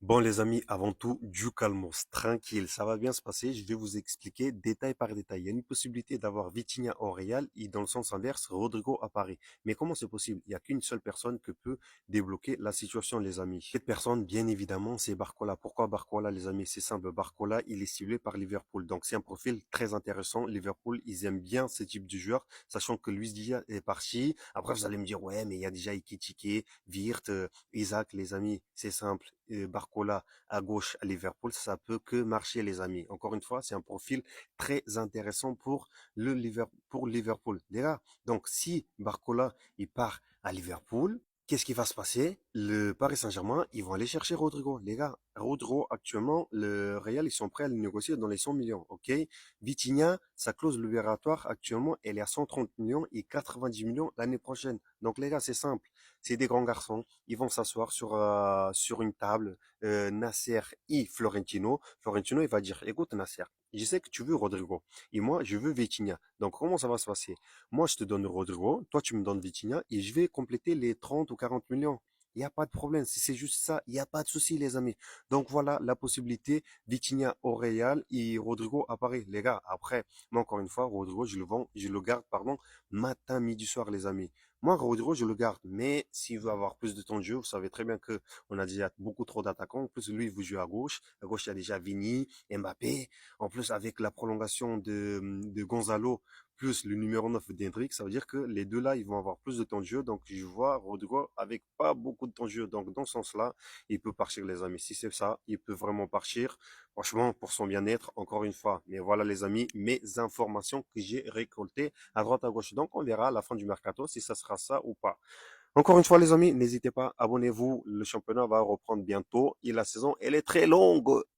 Bon les amis, avant tout, du calmos, tranquille, ça va bien se passer. Je vais vous expliquer détail par détail. Il y a une possibilité d'avoir Vitinha au Real et dans le sens inverse, Rodrigo à Paris. Mais comment c'est possible? Il n'y a qu'une seule personne qui peut débloquer la situation, les amis. Cette personne, bien évidemment, c'est Barcola. Pourquoi Barcola, les amis? C'est simple. Barcola, il est ciblé par Liverpool. Donc c'est un profil très intéressant. Liverpool, ils aiment bien ce type de joueur, sachant que Luis Diaz est parti. Après, vous allez me dire, ouais, mais il y a déjà Ekitike, Wirtz, Isaac, les amis, c'est simple. Barcola à gauche à Liverpool, ça peut que marcher, les amis. Encore une fois, c'est un profil très intéressant pour pour Liverpool. Les gars, donc si Barcola il part à Liverpool, qu'est-ce qui va se passer? Le Paris Saint-Germain, ils vont aller chercher Rodrigo. Les gars, Rodrigo, actuellement, le Real, ils sont prêts à le négocier dans les 100 millions, ok? Vitinha, sa clause libératoire, actuellement, elle est à 130 millions et 90 millions l'année prochaine. Donc, les gars, c'est simple. C'est des grands garçons. Ils vont s'asseoir sur une table, Nasser et Florentino. Florentino, il va dire, écoute, Nasser, je sais que tu veux Rodrigo. Et moi, je veux Vitinha. Donc, comment ça va se passer? Moi, je te donne Rodrigo. Toi, tu me donnes Vitinha et je vais compléter les 30 ou 40 millions. Il n'y a pas de problème. Si c'est juste ça, il n'y a pas de souci, les amis. Donc, voilà la possibilité. Vitinha au Real et Rodrigo à Paris. Les gars, après, moi, encore une fois, Rodrigo, je le garde, pardon, matin, midi, soir, les amis. Moi, Rodrigo, je le garde. Mais s'il veut avoir plus de temps de jeu, vous savez très bien que on a déjà beaucoup trop d'attaquants. En plus, lui, il vous joue à gauche. À gauche, il y a déjà Vini, Mbappé. En plus, avec la prolongation de Gonzalo, plus le numéro 9 d'Hendrick, ça veut dire que les deux là, ils vont avoir plus de temps de jeu. Donc, je vois Rodrigo avec pas beaucoup de temps de jeu. Donc, dans ce sens-là, il peut partir, les amis. Si c'est ça, il peut vraiment partir. Franchement, pour son bien-être, encore une fois. Mais voilà, les amis, mes informations que j'ai récoltées à droite à gauche. Donc, on verra à la fin du mercato si ça sera ça ou pas. Encore une fois, les amis, n'hésitez pas, abonnez-vous. Le championnat va reprendre bientôt et la saison, elle est très longue.